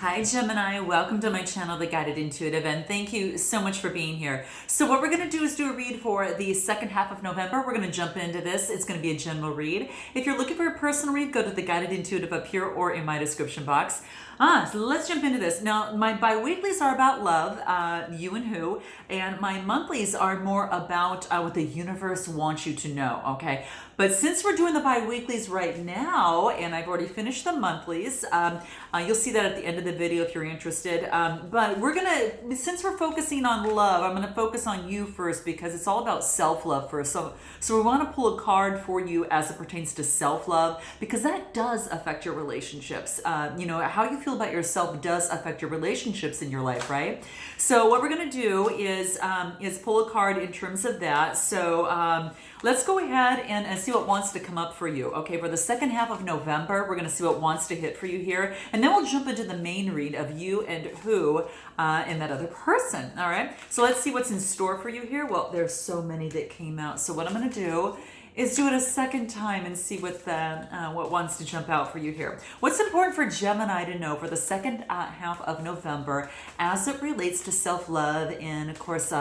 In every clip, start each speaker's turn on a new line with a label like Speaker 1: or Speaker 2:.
Speaker 1: Hi Gemini, welcome to my channel, The Guided Intuitive, and thank you so much for being here. So what we're going to do is do a read for the second half of November. We're going to jump into this. It's going to be a general read. If you're looking for a personal read, go to The Guided Intuitive up here or in my description box. So let's jump into this. Now, my bi-weeklies are about love, you and who, and my monthlies are more about what the universe wants you to know, okay? But since we're doing the bi-weeklies right now, and I've already finished the monthlies, you'll see that at the end of the video if you're interested. But since we're focusing on love, I'm gonna focus on you first because it's all about self-love first. So we wanna pull a card for you as it pertains to self-love because that does affect your relationships. How you feel about yourself does affect your relationships in your life, right? So what we're gonna do is pull a card in terms of that. So let's go ahead and see what wants to come up for you. Okay, for the second half of November, we're gonna see what wants to hit for you here. And then we'll jump into the main read of you and who and that other person, all right? So let's see what's in store for you here. Well, there's so many that came out. So what I'm gonna do is do it a second time and see what wants to jump out for you here. What's important for Gemini to know for the second half of November as it relates to self-love and, of course,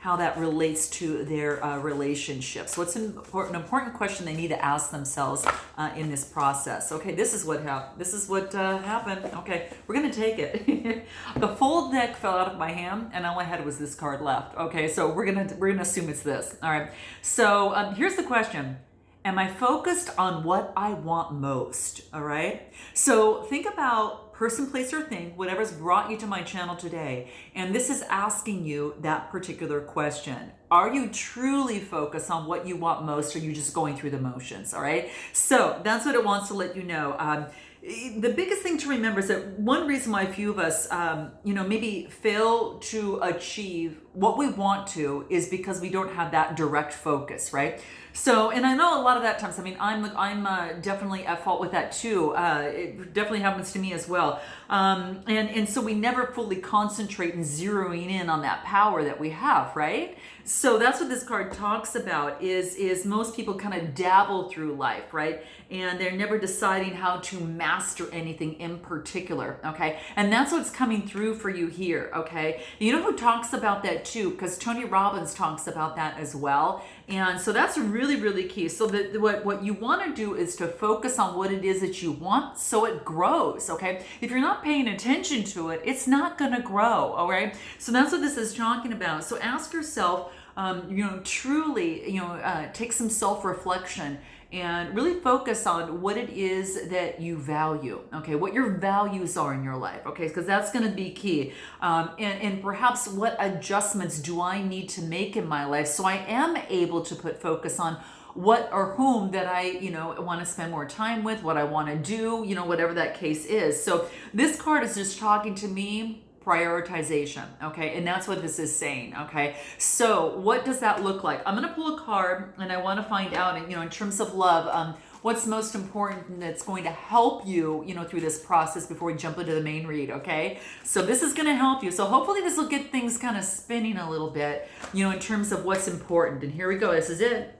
Speaker 1: how that relates to their relationships. What's an important question they need to ask themselves in this process. Okay, this is what happened. Okay, we're gonna take it. The full deck fell out of my hand, and all I had was this card left. Okay, so we're gonna assume it's this. All right. So here's the question. Am I focused on what I want most? All right. So think about person, place, or thing, whatever's brought you to my channel today. And this is asking you that particular question. Are you truly focused on what you want most, or are you just going through the motions? All right. So that's what it wants to let you know. The biggest thing to remember is that one reason why a few of us, maybe fail to achieve what we want to is because we don't have that direct focus, right? So, and I know a lot of that times, I mean, I'm definitely at fault with that too. It definitely happens to me as well. And so we never fully concentrate and zeroing in on that power that we have, right? So that's what this card talks about is most people kind of dabble through life, right? And they're never deciding how to master anything in particular, okay? And that's what's coming through for you here, okay? You know who talks about that too? Because Tony Robbins talks about that as well. And so that's really, really key. So what you want to do is to focus on what it is that you want so it grows, okay? If you're not paying attention to it, it's not going to grow, all right? So that's what this is talking about. So ask yourself, truly, take some self-reflection and really focus on what it is that you value, okay? What your values are in your life, okay? Because that's going to be key. And perhaps what adjustments do I need to make in my life so I am able to put focus on what or whom that I, want to spend more time with, what I want to do, whatever that case is. So this card is just talking to me prioritization, okay? And that's what this is saying, okay? So what does that look like? I'm going to pull a card and I want to find out, in terms of love, what's most important that's going to help you, through this process before we jump into the main read, okay? So this is going to help you. So hopefully this will get things kind of spinning a little bit, in terms of what's important. And here we go. This is it.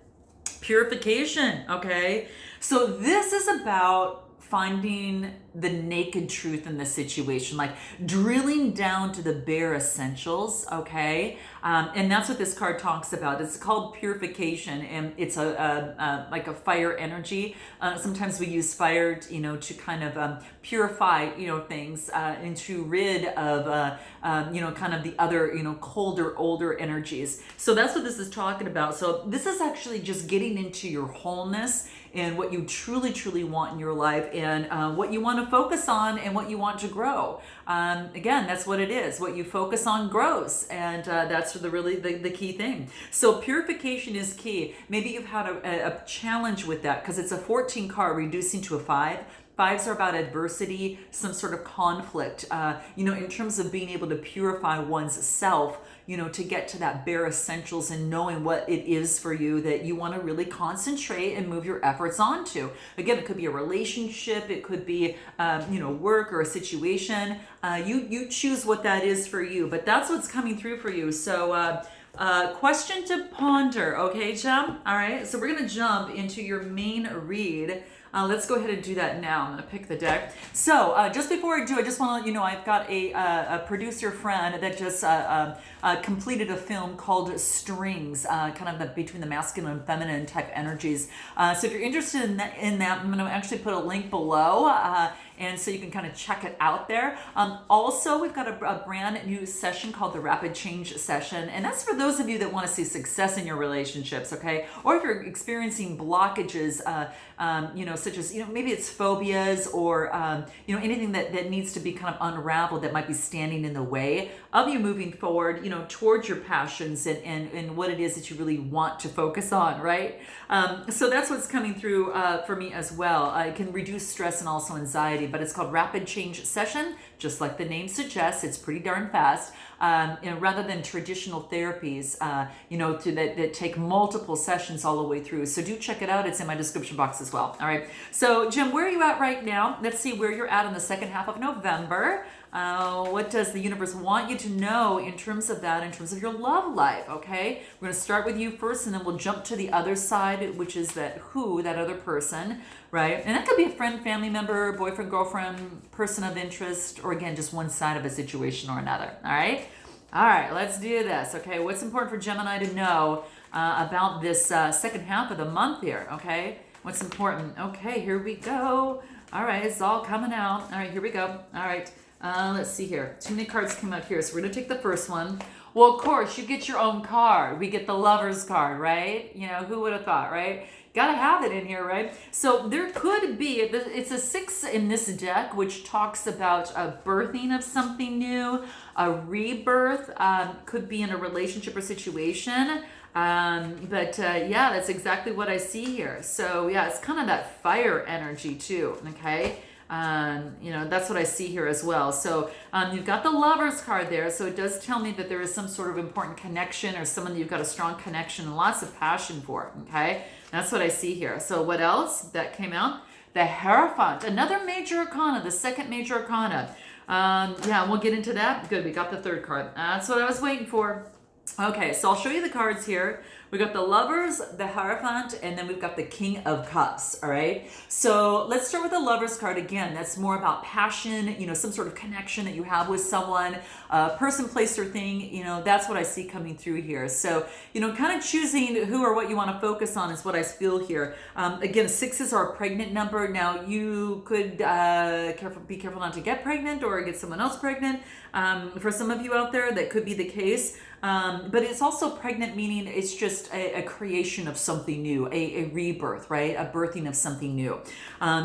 Speaker 1: Purification, okay? So this is about finding the naked truth in the situation, like drilling down to the bare essentials, okay? And that's what this card talks about. It's called purification, and it's like a fire energy. Sometimes we use fire, to kind of purify, things and to rid of, kind of the other, colder, older energies. So that's what this is talking about. So this is actually just getting into your wholeness and what you truly, truly want in your life, and what you want to focus on and what you want to grow. Again, that's what it is. What you focus on grows, and that's the key thing. So purification is key. Maybe you've had a challenge with that because it's a 14 card reducing to a 5. Fives are about adversity, some sort of conflict, in terms of being able to purify one's self, to get to that bare essentials and knowing what it is for you that you want to really concentrate and move your efforts onto. Again, it could be a relationship, it could be, work or a situation. You choose what that is for you, but that's what's coming through for you. So, question to ponder, okay, Gem? All right, so we're going to jump into your main read Let's go ahead and do that now. I'm going to pick the deck. So just before I do, I just want to let you know I've got a producer friend that just completed a film called Strings, kind of between the masculine and feminine type energies. So if you're interested in that, I'm going to actually put a link below. And so you can kind of check it out there. Also, we've got a brand new session called the Rapid Change Session. And that's for those of you that want to see success in your relationships, okay? Or if you're experiencing blockages, such as, maybe it's phobias or, anything that needs to be kind of unraveled that might be standing in the way of you moving forward, towards your passions and what it is that you really want to focus on, right? So that's what's coming through for me as well. It can reduce stress and also anxiety, but it's called Rapid Change Session. Just like the name suggests, it's pretty darn fast. Rather than traditional therapies, that take multiple sessions all the way through. So do check it out. It's in my description box as well. All right. So Jim, where are you at right now? Let's see where you're at in the second half of November. What does the universe want you to know in terms of that, in terms of your love life? Okay. We're going to start with you first, and then we'll jump to the other side, which is that other person, right? And that could be a friend, family member, boyfriend, girlfriend, person of interest, or again, just one side of a situation or another. All right. All right, let's do this. Okay, what's important for Gemini to know about this second half of the month here? Okay, what's important? Okay, here we go. All right, it's all coming out. All right, here we go. All right, let's see here. Too many cards came out here, so we're gonna take the first one. Well, of course, you get your own card. We get the Lover's card, right? Who would have thought, right? Gotta have it in here, right? So there could be, it's a 6 in this deck, which talks about a birthing of something new, a rebirth, could be in a relationship or situation. Yeah, that's exactly what I see here. So yeah, it's kind of that fire energy too, okay? That's what I see here as well. So you've got the Lover's card there. So it does tell me that there is some sort of important connection or someone that you've got a strong connection and lots of passion for, okay? That's what I see here. So what else that came out? The Hierophant, another major arcana, the second major arcana. Yeah, we'll get into that. Good, we got the third card. That's what I was waiting for. Okay, so I'll show you the cards here. We got the Lovers, the Hierophant, and then we've got the King of Cups, all right? So let's start with the Lovers card. Again, that's more about passion, some sort of connection that you have with someone, person, place, or thing, that's what I see coming through here. So, kind of choosing who or what you want to focus on is what I feel here. Again, 6s are a pregnant number. Now, you could be careful not to get pregnant or get someone else pregnant. For some of you out there, that could be the case. But it's also pregnant, meaning it's just a creation of something new, a rebirth, right? A birthing of something new.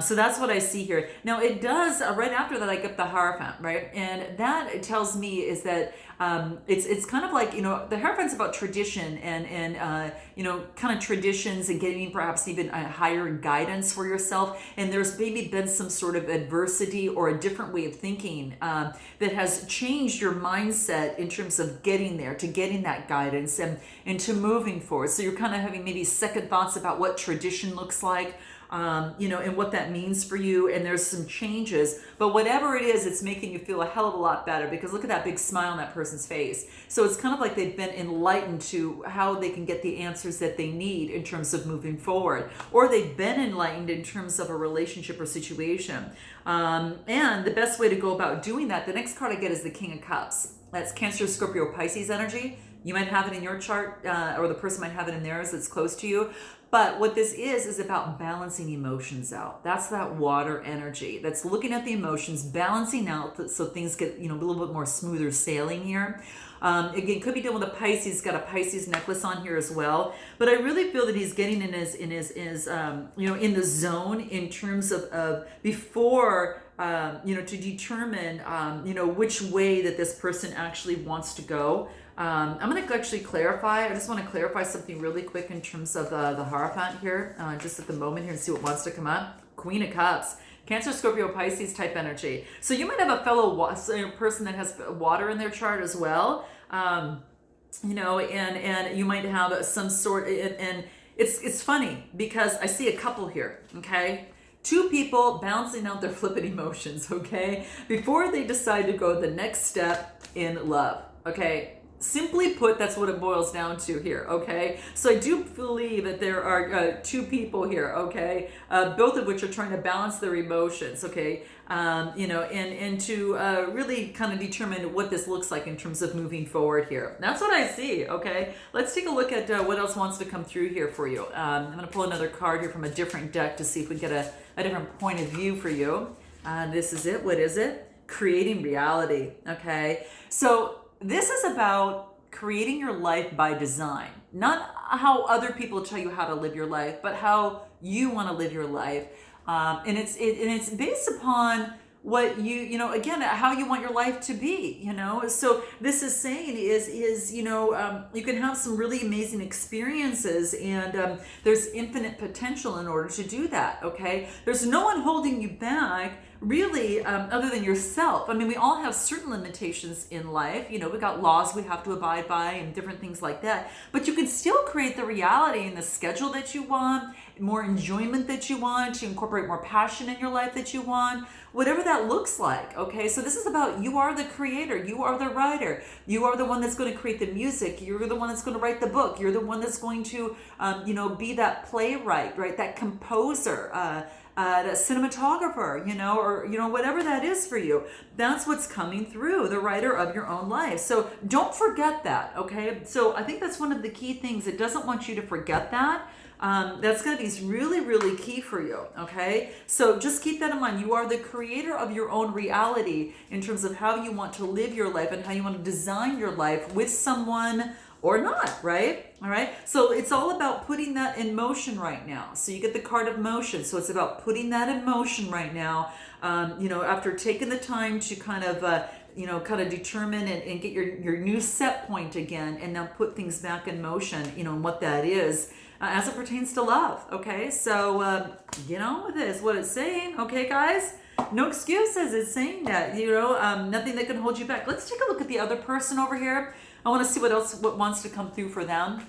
Speaker 1: So that's what I see here. Now it does, right after that I get the Hierophant, right? And that it tells me is that it's kind of like, the Hierophant's about tradition and kind of traditions and getting perhaps even a higher guidance for yourself. And there's maybe been some sort of adversity or a different way of thinking that has changed your mindset in terms of getting there, to getting that guidance and to moving forward. So you're kind of having maybe second thoughts about what tradition looks like. And what that means for you, and there's some changes, but whatever it is, it's making you feel a hell of a lot better, because look at that big smile on that person's face. So it's kind of like they've been enlightened to how they can get the answers that they need in terms of moving forward, or they've been enlightened in terms of a relationship or situation. And the best way to go about doing that, the next card I get is the King of Cups. That's Cancer, Scorpio, Pisces energy. You might have it in your chart, or the person might have it in theirs that's close to you. But what this is about balancing emotions out. That's that water energy. That's looking at the emotions, balancing out so things get, a little bit more smoother sailing here. Again, could be dealing with a Pisces, got a Pisces necklace on here as well. But I really feel that he's getting in his in the zone in terms of before, to determine, which way that this person actually wants to go. I'm going to actually clarify. I just want to clarify something really quick in terms of the Hierophant here, just at the moment here, and see what wants to come up. Queen of Cups. Cancer, Scorpio, Pisces type energy. So you might have a fellow person that has water in their chart as well. And you might have some sort, and it's funny because I see a couple here, okay? Two people balancing out their flippant emotions, okay? Before they decide to go the next step in love, okay? simply put, that's what it boils down to here, okay? So I do believe that there are two people here, okay? Both of which are trying to balance their emotions, okay? And to really kind of determine what this looks like in terms of moving forward here. That's what I see, okay? Let's take a look at what else wants to come through here for you. I'm going to pull another card here from a different deck to see if we get a different point of view for you. This is it. What is it? Creating reality, okay? So this is about creating your life by design, not how other people tell you how to live your life, but how you want to live your life. And it's based upon what again, how you want your life to be, So this is saying you can have some really amazing experiences, and there's infinite potential in order to do that, okay? There's no one holding you back, really, other than yourself. I mean, we all have certain limitations in life. We got laws we have to abide by and different things like that. But you can still create the reality and the schedule that you want, more enjoyment that you want, to incorporate more passion in your life that you want, whatever that looks like, okay? So this is about, you are the creator, you are the writer, you are the one that's going to create the music, you're the one that's going to write the book, you're the one that's going to, be that playwright, right? That composer, the cinematographer, or whatever that is for you. That's what's coming through, the writer of your own life. So don't forget that, okay? So I think that's one of the key things. It doesn't want you to forget that. That's going to be really, really key for you, okay? So just keep that in mind. You are the creator of your own reality in terms of how you want to live your life and how you want to design your life with someone or not, right? All right. So it's all about putting that in motion right now. So you get the card of motion. So it's about putting that in motion right now. After taking the time to kind of determine and get your new set point again, and now put things back in motion, and what that is as it pertains to love. Okay. So, this is what it's saying. Okay, guys. No excuses. It's saying that, nothing that can hold you back. Let's take a look at the other person over here. I want to see what wants to come through for them.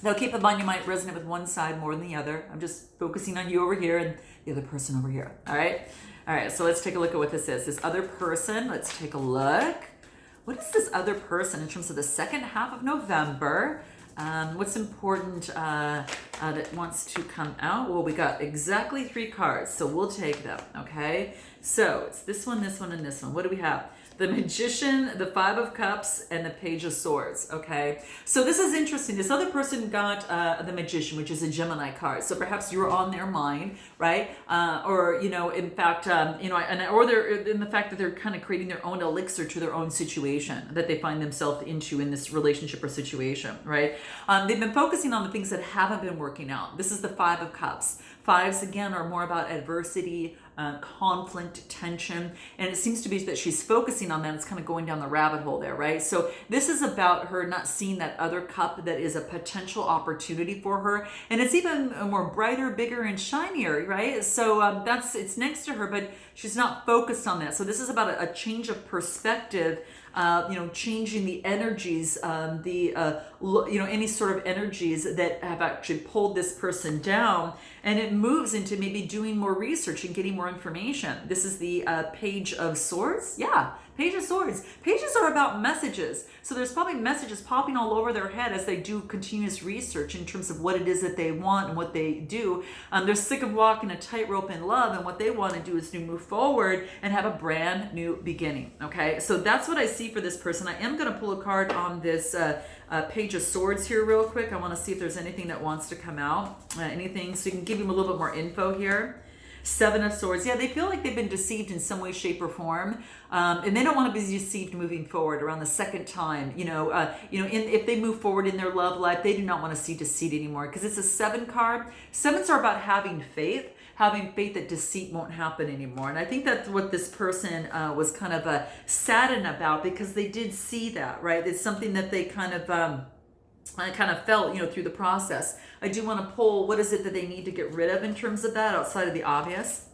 Speaker 1: Now, keep in mind, you might resonate with one side more than the other. I'm just focusing on you over here and the other person over here. All right. So let's take a look at what this is. This other person, let's take a look. What is this other person in terms of the second half of November? What's important that wants to come out? Well, we got exactly 3 cards, so we'll take them, okay? So it's this one, and this one. What do we have? The Magician, the 5 of Cups, and the Page of Swords, okay? So this is interesting. This other person got the Magician, which is a Gemini card. So perhaps you're on their mind, right? In fact, or they're in the fact that they're kind of creating their own elixir to their own situation that they find themselves into in this relationship or situation, right? They've been focusing on the things that haven't been working out. This is the 5 of Cups. 5s, again, are more about adversity, conflict, tension, and it seems to be that she's focusing on that. It's kind of going down the rabbit hole there, right? So this is about her not seeing that other cup that is a potential opportunity for her, and it's even more brighter, bigger, and shinier, right? So it's next to her, but she's not focused on that. So this is about a change of perspective. Changing the energies, any sort of energies that have actually pulled this person down, and it moves into maybe doing more research and getting more information. This is the Page of Swords. Yeah, Page of Swords. Pages are about messages. So there's probably messages popping all over their head as they do continuous research in terms of what it is that they want and what they do. They're sick of walking a tightrope in love, and what they want to do is to move forward and have a brand new beginning. Okay, so that's what I see for this person. I am going to pull a card on this Page of Swords here real quick. I want to see if there's anything that wants to come out. Anything, so you can give them a little bit more info here. 7 of Swords. Yeah, they feel like they've been deceived in some way, shape, or form, and they don't want to be deceived moving forward around the second time. If they move forward in their love life, they do not want to see deceit anymore, because it's a 7 card. 7s are about having faith that deceit won't happen anymore. And I think that's what this person was kind of saddened about, because they did see that, right? It's something that they kind of felt, through the process. I do want to pull, what is it that they need to get rid of in terms of that, outside of the obvious?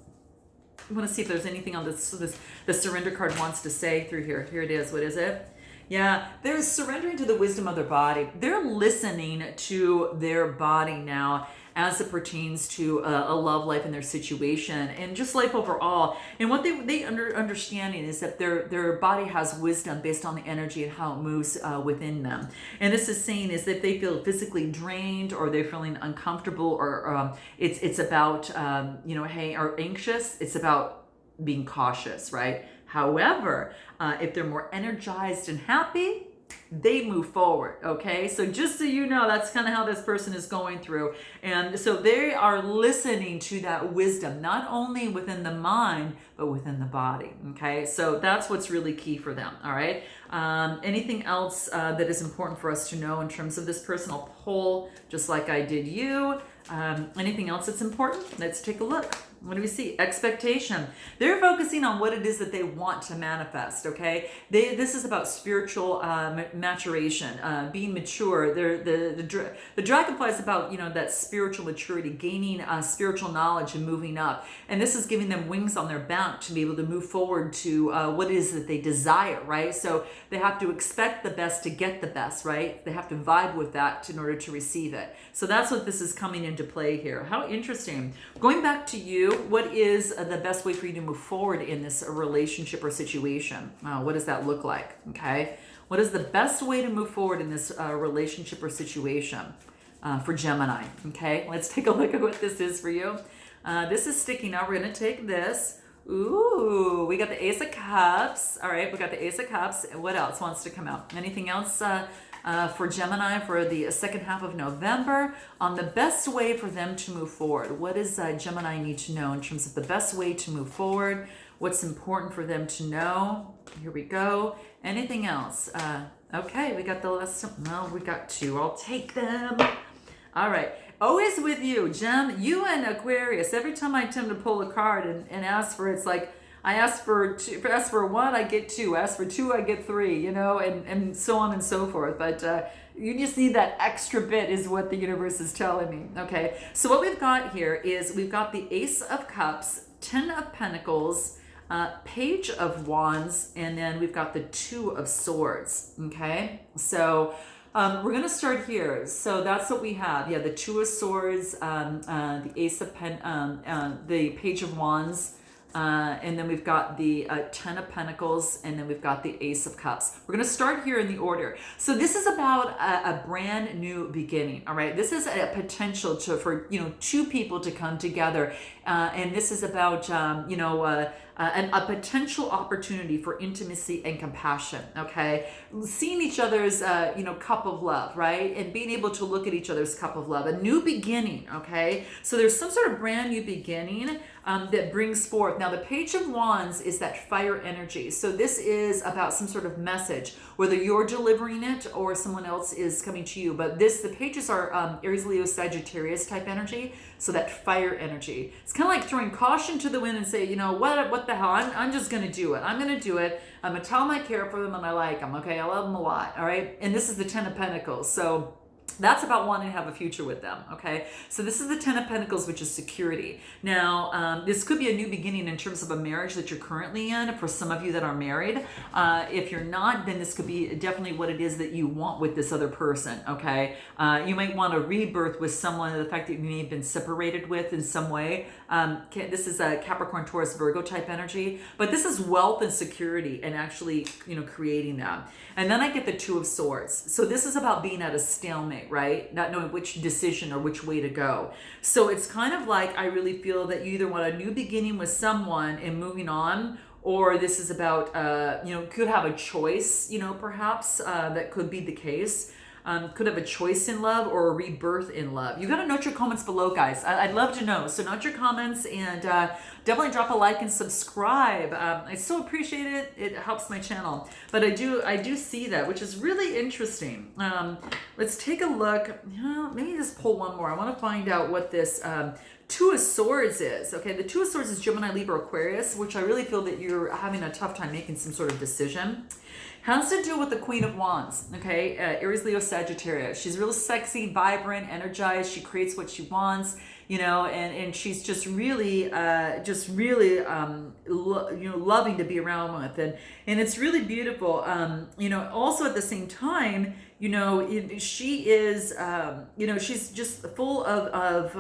Speaker 1: I want to see if there's anything on the surrender card wants to say through here. Here it is. What is it? Yeah, they're surrendering to the wisdom of their body. They're listening to their body now. as it pertains to a love life in their situation and just life overall. And what they understanding is that their body has wisdom based on the energy and how it moves within them. And this is saying is that if they feel physically drained or they're feeling uncomfortable or it's about hey, or anxious, it's about being cautious, right? However, if they're more energized and happy, they move forward. Okay, so just so you know, that's kind of how this person is going through. And so they are listening to that wisdom, not only within the mind but within the body. Okay, so that's what's really key for them. All right, anything else that is important for us to know in terms of this personal poll, just like I did you? Anything else that's important? Let's take a look. What do we see? Expectation. They're focusing on what it is that they want to manifest, okay? This is about spiritual maturation, being mature. The dragonfly is about, that spiritual maturity, gaining spiritual knowledge and moving up. And this is giving them wings on their back to be able to move forward to what it is that they desire, right? So they have to expect the best to get the best, right? They have to vibe with that in order to receive it. So that's what this is coming into play here. How interesting. Going back to you, what is the best way for you to move forward in this relationship or situation? What does that look like? Okay. What is the best way to move forward in this relationship or situation for Gemini? Okay. Let's take a look at what this is for you. This is sticking out. We're going to take this. Ooh, we got the Ace of Cups. All right. We got the Ace of Cups. What else wants to come out? Anything else? For Gemini for the second half of November on the best way for them to move forward. What does Gemini need to know in terms of the best way to move forward? What's important for them to know? Here we go. Anything else? Okay, we got the last. No, we got two. I'll take them. All right. Always with you, Gem. You and Aquarius. Every time I attempt to pull a card and ask for it's like, I ask for two, ask for one, I get two. Ask for two, I get three, and so on and so forth. But you just need that extra bit is what the universe is telling me. Okay, so what we've got here is we've got the Ace of Cups, 10 of Pentacles, Page of Wands, and then we've got the Two of Swords. Okay, so we're going to start here. So that's what we have. Yeah, the Two of Swords, the Ace of the Page of Wands, and then we've got the 10 of Pentacles, and then we've got the Ace of Cups. We're going to start here in the order. So this is about a brand new beginning, all right? This is a potential for two people to come together, and this is about, a potential opportunity for intimacy and compassion, okay? Seeing each other's, cup of love, right? And being able to look at each other's cup of love. A new beginning, okay? So there's some sort of brand new beginning that brings forth. Now, the Page of Wands is that fire energy. So this is about some sort of message, whether you're delivering it or someone else is coming to you. But the pages are Aries, Leo, Sagittarius type energy. So that fire energy. It's kind of like throwing caution to the wind and say, what the hell? I'm just going to do it. I'm going to do it. I'm going to tell them I care for them and I like them. Okay, I love them a lot. All right. And this is the 10 of Pentacles. So that's about wanting to have a future with them, okay? So this is the 10 of Pentacles, which is security. Now, this could be a new beginning in terms of a marriage that you're currently in, for some of you that are married. If you're not, then this could be definitely what it is that you want with this other person, okay? You might want a rebirth with someone, the fact that you may have been separated with in some way. This is a Capricorn, Taurus, Virgo type energy, but this is wealth and security and actually, creating that. And then I get the Two of Swords. So this is about being at a stalemate, right? Not knowing which decision or which way to go. So it's kind of like, I really feel that you either want a new beginning with someone and moving on, or this is about, could have a choice, perhaps that could be the case. Could have a choice in love or a rebirth in love. You got to note your comments below, guys. I'd love to know. So note your comments and definitely drop a like and subscribe. I so appreciate it. It helps my channel. But I do see that, which is really interesting. Let's take a look. Maybe just pull one more. I want to find out what this Two of Swords is. Okay, the Two of Swords is Gemini, Libra, Aquarius, which I really feel that you're having a tough time making some sort of decision. Has to do with the Queen of Wands, okay? Aries, Leo, Sagittarius. She's real sexy, vibrant, energized. She creates what she wants, and she's just really loving to be around with, and it's really beautiful. Also at the same time, she is, she's just full of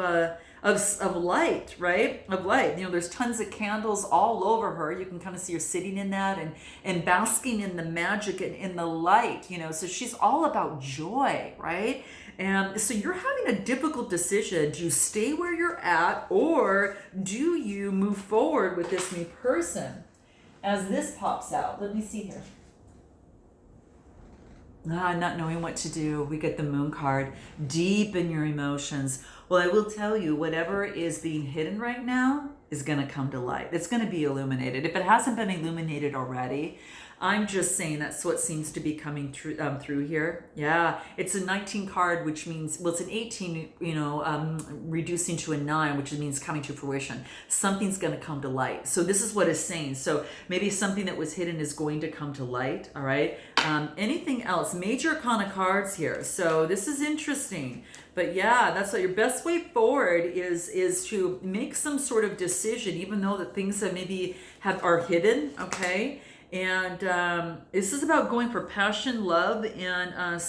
Speaker 1: light, right? Of light. There's tons of candles all over her. You can kind of see her sitting in that and basking in the magic and in the light, so she's all about joy, right? And so you're having a difficult decision. Do you stay where you're at, or do you move forward with this new person? As this pops out, let me see here. Not knowing what to do. We get the moon card. Deep in your emotions. Well, I will tell you, whatever is being hidden right now is going to come to light. It's going to be illuminated. If it hasn't been illuminated already, I'm just saying that's what seems to be coming through here. Yeah, it's a 19 card, which means, well, it's an 18, reducing to a 9, which means coming to fruition. Something's going to come to light. So this is what it's saying. So maybe something that was hidden is going to come to light. All right. Anything else? Major Arcana cards here. So this is interesting. But yeah, that's what your best way forward is to make some sort of decision, even though the things that maybe are hidden. Okay. And this is about going for passion, love, and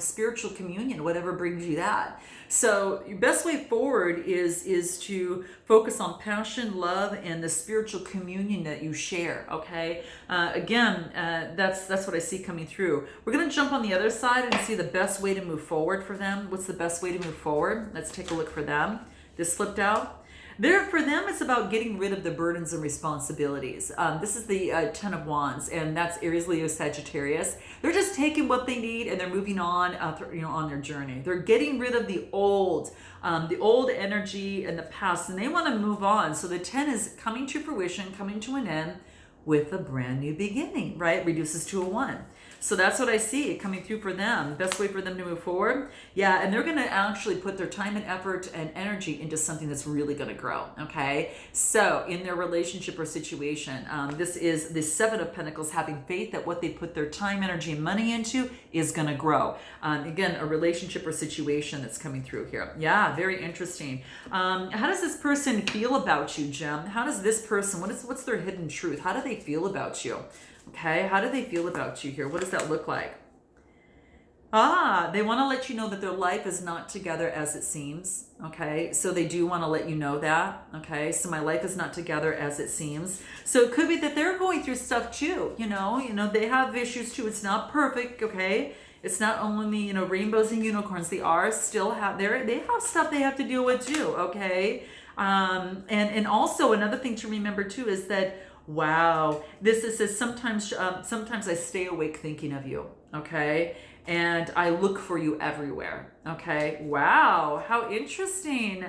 Speaker 1: spiritual communion, whatever brings you that. So your best way forward is to focus on passion, love, and the spiritual communion that you share. Okay. That's what I see coming through. We're gonna jump on the other side and see the best way to move forward for them. What's the best way to move forward? Let's take a look for them. This flipped out. For them, it's about getting rid of the burdens and responsibilities. This is the 10 of Wands, and that's Aries, Leo, Sagittarius. They're just taking what they need and they're moving on, on their journey. They're getting rid of the old energy and the past, and they want to move on. So the 10 is coming to fruition, coming to an end with a brand new beginning, right? Reduces to a 1. So that's what I see coming through for them. Best way for them to move forward. Yeah, and they're going to actually put their time and effort and energy into something that's really going to grow, okay? So in their relationship or situation, this is the 7 of Pentacles, having faith that what they put their time, energy, and money into is going to grow. Again, a relationship or situation that's coming through here. Yeah, very interesting. How does this person feel about you, Gem? How does this person, what's their hidden truth? How do they feel about you? Okay, how do they feel about you here? What does that look like? They want to let you know that their life is not together as it seems. Okay, so they do want to let you know that. Okay, so my life is not together as it seems. So it could be that they're going through stuff too. They have issues too. It's not perfect. Okay, it's not only rainbows and unicorns. They have stuff they have to deal with too. Okay, and also another thing to remember too is that. Wow, this says sometimes I stay awake thinking of you, okay? And I look for you everywhere, okay? Wow, how interesting.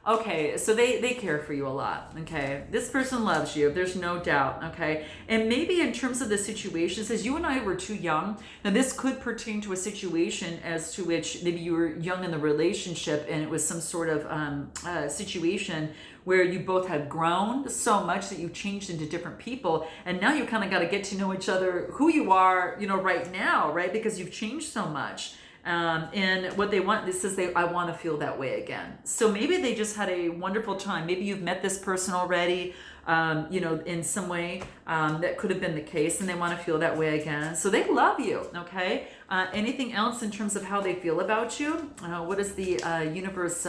Speaker 1: Okay, so they care for you a lot, okay? This person loves you, there's no doubt, okay? And maybe in terms of the situation, it says you and I were too young. Now this could pertain to a situation as to which maybe you were young in the relationship and it was some sort of situation where you both had grown so much that you've changed into different people, and now you kind of got to get to know each other, who you are, right now, right? Because you've changed so much. And what they want, this says I want to feel that way again. So maybe they just had a wonderful time. Maybe you've met this person already, in some way that could have been the case, and they want to feel that way again. So they love you, okay? Anything else in terms of how they feel about you? What does the universe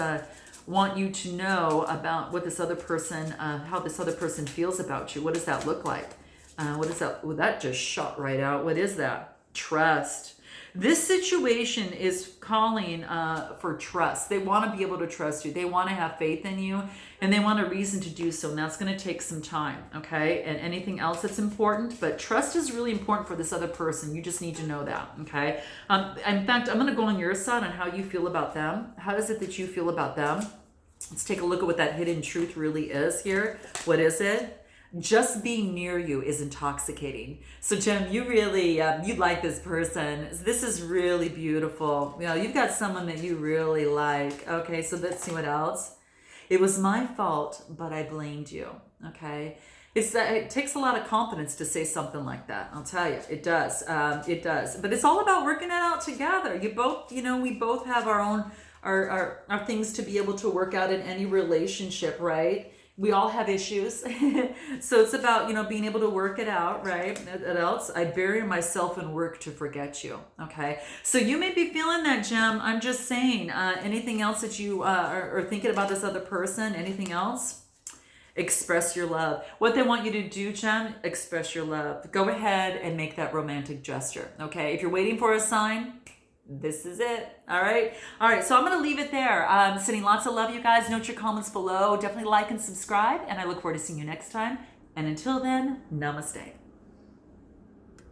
Speaker 1: want you to know about what this other person, how this other person feels about you? What does that look like? What is that? Well, that just shot right out. What is that? Trust. This situation is calling for trust. They want to be able to trust you. They want to have faith in you, and they want a reason to do so. And that's going to take some time, okay? And anything else that's important, but trust is really important for this other person. You just need to know that, okay? In fact, I'm going to go on your side on how you feel about them. How is it that you feel about them? Let's take a look at what that hidden truth really is here. What is it? Just being near you is intoxicating. So Jem, you really, you like this person. This is really beautiful. You've got someone that you really like. Okay, so let's see what else. It was my fault, but I blamed you. Okay. It takes a lot of confidence to say something like that. I'll tell you, it does. It does. But it's all about working it out together. You both, we both have our own, our things to be able to work out in any relationship, right? We all have issues. So it's about, being able to work it out, right? What else? I bury myself in work to forget you. Okay. So you may be feeling that, Gem. I'm just saying, anything else that you are thinking about this other person? Anything else? Express your love. What they want you to do, Gem, express your love. Go ahead and make that romantic gesture. Okay. If you're waiting for a sign, this is it. All right. So I'm going to leave it there. Sending lots of love, you guys. Note your comments below. Definitely like and subscribe. And I look forward to seeing you next time. And until then, namaste.